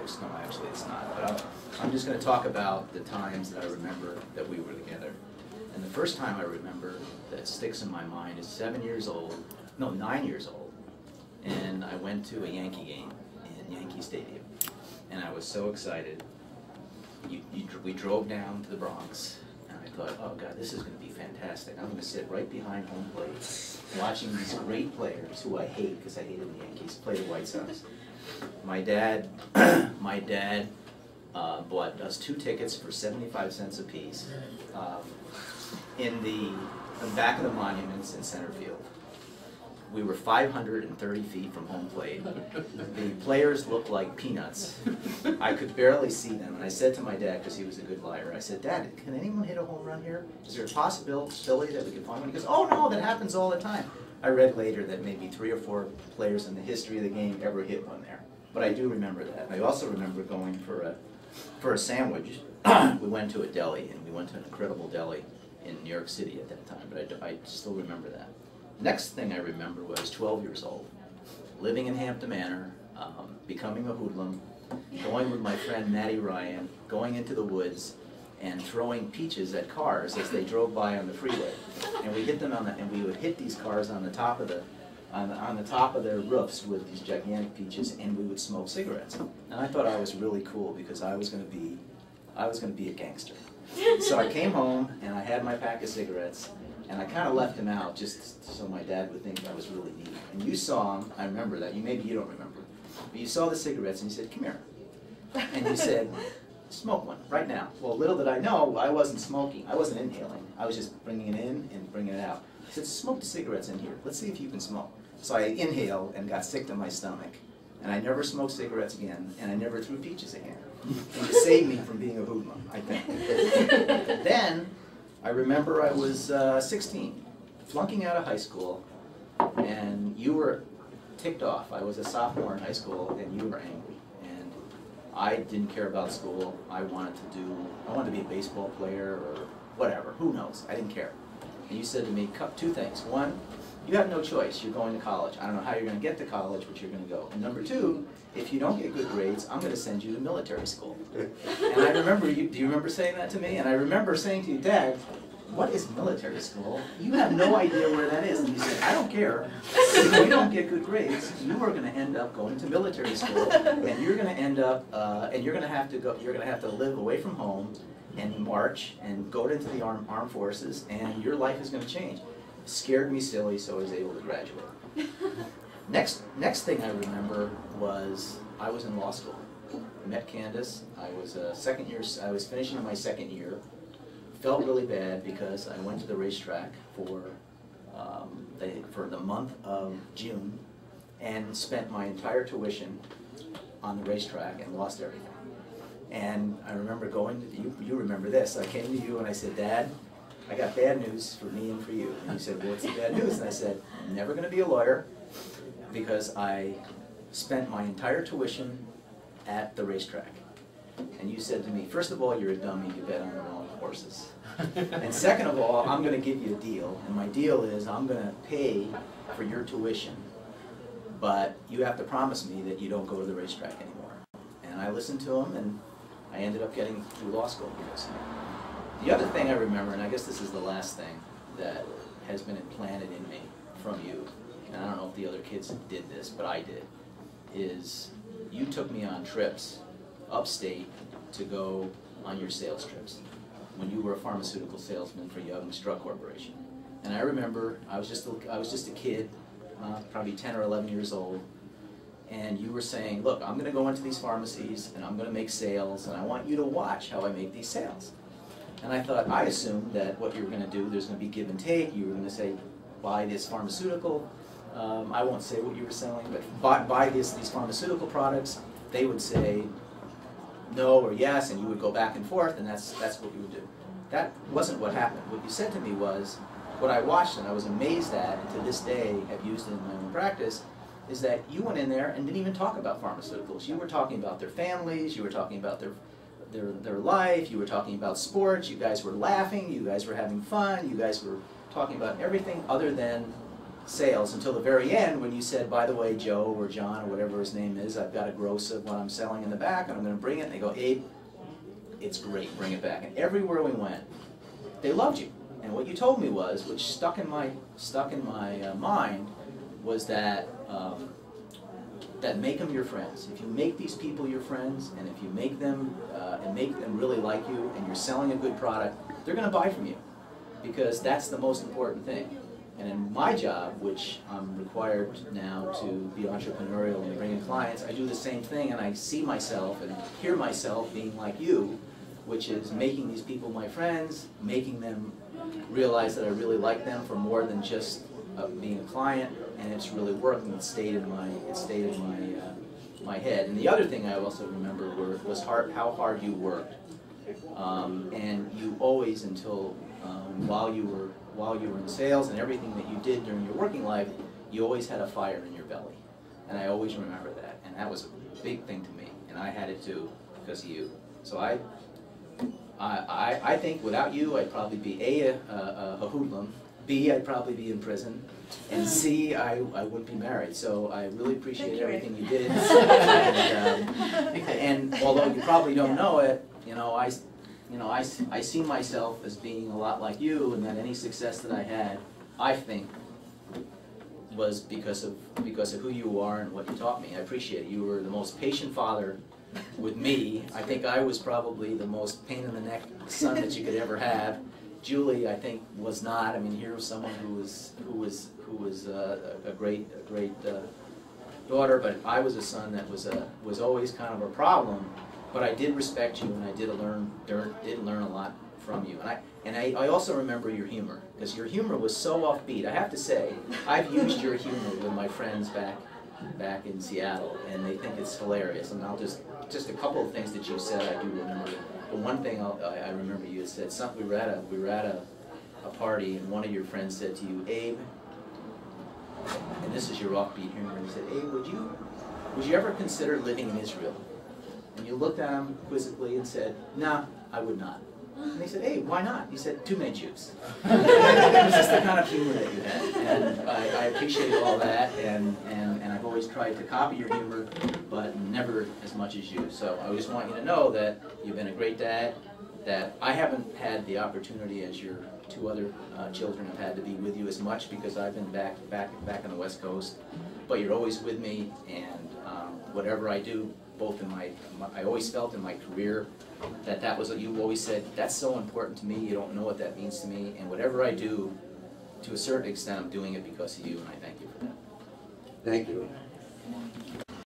close. No, actually it's not. But I'm just going to talk about the times that I remember that we were together. And the first time I remember that sticks in my mind is 9 years old, and I went to a Yankee game in Yankee Stadium, and I was so excited. We drove down to the Bronx, and I thought, oh God, this is going to be fantastic. I'm going to sit right behind home plate, watching these great players who I hate because I hated the Yankees play the White Sox. My dad bought us 2 tickets for 75 cents apiece in the back of the monuments in center field. We were 530 feet from home plate. The players looked like peanuts. I could barely see them. And I said to my dad, because he was a good liar, I said, Dad, can anyone hit a home run here? Is there a possibility that we could find one? He goes, oh no, that happens all the time. I read later that maybe 3 or 4 players in the history of the game ever hit one there. But I do remember that. I also remember going for a sandwich. We went to a deli, and we went to an incredible deli in New York City at that time, but I still remember that. Next thing I remember was 12 years old, living in Hampton Manor, becoming a hoodlum, going with my friend Matty Ryan, going into the woods, and throwing peaches at cars as they drove by on the freeway. And we hit them and we would hit these cars on the top of their roofs with these gigantic peaches, and we would smoke cigarettes. And I thought I was really cool because I was going to be a gangster. So I came home and I had my pack of cigarettes, and I kind of left him out just so my dad would think I was really neat. And you saw him, I remember that, maybe you don't remember, but you saw the cigarettes and you said, come here. And you said, smoke one right now. Well, little did I know, I wasn't smoking, I wasn't inhaling, I was just bringing it in and bringing it out. He said, smoke the cigarettes in here, let's see if you can smoke. So I inhaled and got sick to my stomach. And I never smoked cigarettes again, and I never threw peaches again. And it saved me from being a hoodlum, I think. Then, I remember I was 16, flunking out of high school, and you were ticked off. I was a sophomore in high school, and you were angry. And I didn't care about school. I wanted to be a baseball player or whatever. Who knows? I didn't care. And you said to me 2 things. 1, you have no choice. You're going to college. I don't know how you're going to get to college, but you're going to go. And number 2, if you don't get good grades, I'm going to send you to military school. And I remember, do you remember saying that to me? And I remember saying to you, Dad, what is military school? You have no idea where that is. And you said, I don't care. If you don't get good grades, you are going to end up going to military school, and you're going to end up, and you're going to have to live away from home and march and go into the armed forces, and your life is going to change. Scared me silly, so I was able to graduate. Next thing I remember was I was in law school. I met Candace. I was I was finishing my 2nd year. Felt really bad because I went to the racetrack for the month of June and spent my entire tuition on the racetrack and lost everything. And I remember going to you remember this. I came to you and I said, Dad, I got bad news for me and for you. And you said, well, what's the bad news? And I said, I'm never going to be a lawyer because I spent my entire tuition at the racetrack. And you said to me, first of all, you're a dummy, you bet on the wrong horses. And second of all, I'm going to give you a deal. And my deal is I'm going to pay for your tuition, but you have to promise me that you don't go to the racetrack anymore. And I listened to him, and I ended up getting through law school because of him. The other thing I remember, and I guess this is the last thing that has been implanted in me from you, and I don't know if the other kids did this, but I did, is you took me on trips upstate to go on your sales trips when you were a pharmaceutical salesman for Young's Drug Corporation. And I remember I was just a kid, probably 10 or 11 years old, and you were saying, look, I'm going to go into these pharmacies and I'm going to make sales, and I want you to watch how I make these sales. And I thought, I assumed that what you were going to do, there's going to be give and take. You were going to say, buy this pharmaceutical. I won't say what you were selling, but buy these pharmaceutical products. They would say no or yes, and you would go back and forth, and that's what you would do. That wasn't what happened. What you said to me was, what I watched and I was amazed at, and to this day have used it in my own practice, is that you went in there and didn't even talk about pharmaceuticals. You were talking about their families, you were talking about their life, you were talking about sports, you guys were laughing, you guys were having fun, you guys were talking about everything other than sales until the very end when you said, by the way, Joe or John or whatever his name is, I've got a gross of what I'm selling in the back and I'm going to bring it. And they go, Abe, it's great, bring it back. And everywhere we went, they loved you. And what you told me was, which stuck in my mind, was that that make them your friends. If you make these people your friends, and if you make them really like you, and you're selling a good product, they're going to buy from you, because that's the most important thing. And in my job, which I'm required now to be entrepreneurial and bring in clients, I do the same thing, and I see myself and hear myself being like you, which is making these people my friends, making them realize that I really like them for more than just being a client, and it's really working. It stayed in my head. And the other thing I also remember was how hard you worked, and you always, until while you were in sales and everything that you did during your working life, you always had a fire in your belly, and I always remember that. And that was a big thing to me, and I had it too because of you. So I think without you, I'd probably be a hoodlum, B, I'd probably be in prison, and C, I wouldn't be married. So I really appreciate everything you did. And although you probably don't know it, I see myself as being a lot like you, and that any success that I had, I think, was because of who you are and what you taught me. I appreciate it. You were the most patient father with me. I think I was probably the most pain in the neck son that you could ever have. Julie, I think, was not. I mean, here was someone who was a great daughter, but I was a son that was always kind of a problem. But I did respect you, and I did learn a lot from you. And I also remember your humor, because your humor was so offbeat. I have to say, I've used your humor with my friends back in Seattle, and they think it's hilarious. And I'll just a couple of things that you said I do remember. But one thing I remember you had said something. We were at a party, and one of your friends said to you, Abe, and this is your offbeat humor. And he said, Abe, would you ever consider living in Israel? And you looked at him quizzically and said, "No, I would not." And he said, "Hey, why not?" He said, "Too many Jews." It was just the kind of humor that you had, and I appreciate all that, and I've always tried to copy your humor, but never as much as you. So I just want you to know that you've been a great dad, that I haven't had the opportunity as your two other children have had to be with you as much, because I've been back on the West Coast, but you're always with me, and whatever I do, both in I always felt in my career that was what you always said, that's so important to me, you don't know what that means to me, and whatever I do, to a certain extent, I'm doing it because of you, and I thank you for that. Thank you.